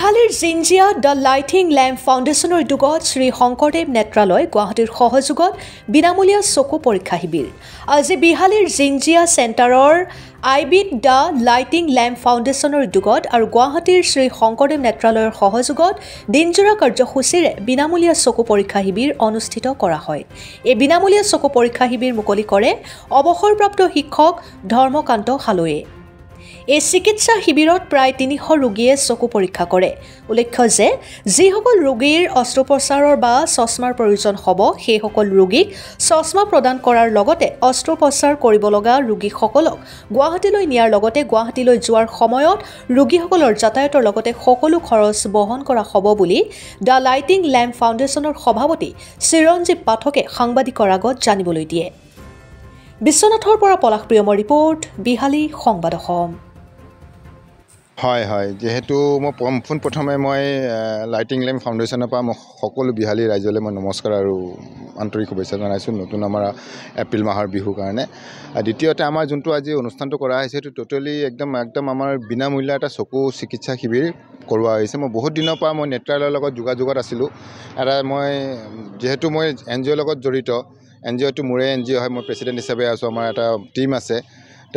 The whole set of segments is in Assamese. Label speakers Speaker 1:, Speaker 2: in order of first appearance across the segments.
Speaker 1: হালিৰ জিঞ্জিয়া দ্য লাইটিং লেম্প ফাউণ্ডেশ্যনৰ উদ্যোগত শ্ৰী শংকৰদেৱ নেত্ৰালয় গুৱাহাটীৰ সহযোগত বিনামূলীয়া চকু পৰীক্ষা শিবিৰ আজি বিহালীৰ জিঞ্জিয়া চেণ্টাৰৰ আইবিট দ্য লাইটিং লেম্প ফাউণ্ডেশ্যনৰ উদ্যোগত আৰু গুৱাহাটীৰ শ্ৰী শংকৰদেৱ নেত্ৰালয়ৰ সহযোগত দিনজোৰা কাৰ্যসূচীৰে বিনামূলীয়া চকু পৰীক্ষা শিবিৰ অনুষ্ঠিত কৰা হয়। এই বিনামূলীয়া চকু পৰীক্ষা শিবিৰ মুকলি কৰে অৱসৰপ্ৰাপ্ত শিক্ষক ধৰ্মকান্ত হালৈয়ে। এই চিকিৎসা শিবিৰত প্ৰায় ৩০০ ৰোগীয়ে চকু পৰীক্ষা কৰে। উল্লেখ্য যে যিসকল ৰোগীৰ অস্ত্ৰোপচাৰৰ বা চশমাৰ প্ৰয়োজন হ'ব সেইসকল ৰোগীক চশমা প্ৰদান কৰাৰ লগতে অস্ত্ৰোপচাৰ কৰিব লগা ৰোগীসকলক গুৱাহাটীলৈ নিয়াৰ লগতে গুৱাহাটীলৈ যোৱাৰ সময়ত ৰোগীসকলৰ যাতায়াতৰ লগতে সকলো খৰচ বহন কৰা হ'ব বুলি দ্য লাইটিং লেম্প ফাউণ্ডেশ্যনৰ সভাপতি চিৰঞ্জীৱ পাঠকে সাংবাদিকৰ আগত জানিবলৈ দিয়ে। বিশ্বনাথৰ পৰা পলাশপ্ৰিয়মৰ ৰিপৰ্ট, বিহালী সংবাদ অসম।
Speaker 2: হয় যেহেতু মই পোনপ্ৰথমে মই লাইটিং লেম্প ফাউণ্ডেশ্যনৰ পৰা মই সকলো বিহালী ৰাইজলৈ মই নমস্কাৰ আৰু আন্তৰিক শুভেচ্ছা জনাইছোঁ নতুন আমাৰ এপ্ৰিল মাহৰ বিহুৰ কাৰণে। দ্বিতীয়তে আমাৰ যোনটো আজি অনুষ্ঠানটো কৰা হৈছে সেইটো টোটেলি একদম আমাৰ বিনামূল্য এটা চকু চিকিৎসা শিবিৰ কৰোৱা হৈছে। মই বহুত দিনৰ পৰা মই নেত্ৰালয়ৰ লগত যোগাযোগত আছিলোঁ। মই যিহেতু মই NGOৰ লগত জড়িত, NGOটো মোৰে NGO হয়, মই প্ৰেচিডেণ্ট হিচাপে আছোঁ। আমাৰ এটা টীম আছে।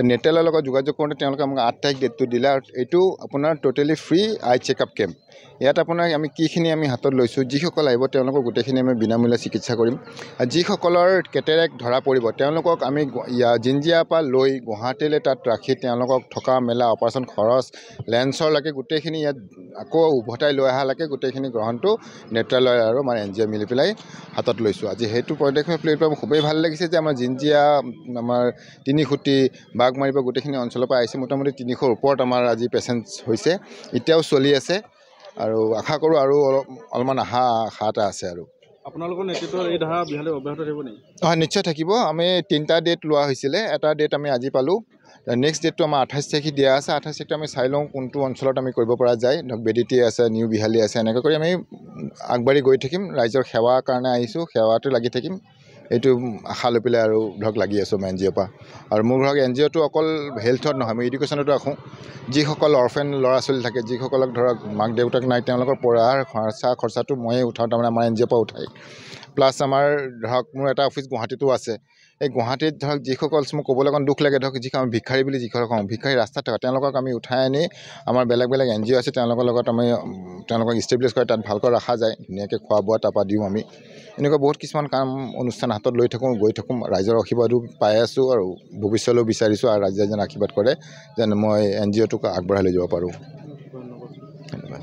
Speaker 2: নেত্ৰালয়ৰ লগত যোগাযোগ কৰোঁতে তেওঁলোকে আমাক 8 তাৰিখ ডেটটো দিলে আৰু এইটো আপোনাৰ টোটেলি ফ্ৰী আই চেকআপ কেম্প। ইয়াত আপোনাৰ আমি কিখিনি আমি হাতত লৈছোঁ, যিসকল আহিব তেওঁলোকক গোটেইখিনি আমি বিনামূল্য চিকিৎসা কৰিম। আৰু যিসকলৰ কেটেৰেক্ট ধৰা পৰিব তেওঁলোকক আমি জিঞ্জিয়াৰ পৰা লৈ গুৱাহাটীলৈ তাত ৰাখি তেওঁলোকক থকা মেলা অপাৰেশ্যন খৰচ লেন্সৰলৈকে গোটেইখিনি ইয়াত আকৌ উভতাই লৈ অহালৈকে গোটেইখিনি গ্ৰহণটো নেত্ৰালয় আৰু আমাৰ NGO মিলি পেলাই হাতত লৈছোঁ। আজি সেইটো পদক্ষেপ লৈ পেলাই খুবেই ভাল লাগিছে যে আমাৰ জিঞ্জিয়া, আমাৰ তিনিখুটি, বাঘমাৰীৰ পৰা গোটেইখিনি অঞ্চলৰ পৰা আহিছে। মোটামুটি 300ৰ ওপৰত আমাৰ আজি পেচেণ্ট হৈছে, এতিয়াও চলি আছে আৰু আশা কৰোঁ আৰু অলপমান আশা এটা আছে। আৰু
Speaker 3: আপোনালোকৰ নেতৃত্বত এই ধাৰা বিহালী অব্যাহত থাকিব নেকি?
Speaker 2: হয়, নিশ্চয় থাকিব। আমি 3টা ডেট লোৱা হৈছিলে, এটা ডেট আমি আজি পালোঁ। নেক্সট ডেটটো আমাৰ 28 তাৰিখে দিয়া আছে। 28 তাৰিখটো আমি চাই লওঁ কোনটো অঞ্চলত আমি কৰিব পৰা যায়। ধৰক বেডিটি আছে, নিউ বিহালী আছে, এনেকৈ কৰি আমি আগবাঢ়ি গৈ থাকিম। ৰাইজৰ সেৱাৰ কাৰণে আহিছোঁ, সেৱাটো লাগি থাকিম, এইটো আশা লৈ পেলাই আৰু ধৰক লাগি আছোঁ মই NGOৰ পৰা। আৰু মোৰ ধৰক NGOটো অকল হেল্থত নহয়, মই এডুকেশ্যনতো ৰাখোঁ। যিসকল অৰফেন ল'ৰা ছোৱালী থাকে, যিসকলক ধৰক মাক দেউতাক নাই, তেওঁলোকৰ পঢ়াৰ খৰচাটো ময়ে উঠাওঁ, তাৰমানে আমাৰ NGOৰ পৰা উঠাই। প্লাছ আমাৰ ধৰক মোৰ এটা অফিচ গুৱাহাটীতো আছে। এই গুৱাহাটীত ধৰক যিসকল মই ক'বলৈ অকণ দুখ লাগে, ধৰক আমি ভিক্ষাৰী বুলি যিসকলক কওঁ, ভিক্ষাৰী ৰাস্তাত থকা তেওঁলোকক আমি উঠাই আনি আমাৰ বেলেগ NGO আছে তেওঁলোকৰ লগত আমি তেওঁলোকক ষ্টেবলিছ কৰি তাত ভালকৈ ৰখা যায়, ধুনীয়াকৈ খোৱা বোৱা তাৰপৰা দিওঁ আমি। এনেকুৱা বহুত কিছুমান কাম অনুষ্ঠান হাতত লৈ থাকোঁ, গৈ থাকোঁ। ৰাইজৰ আশীৰ্বাদো পাই আছোঁ আৰু ভৱিষ্যতেও বিচাৰিছোঁ আৰু ৰাইজে যেন আশীৰ্বাদ কৰে যেন মই NGOটোক আগবঢ়াই লৈ যাব পাৰোঁ। ধন্যবাদ।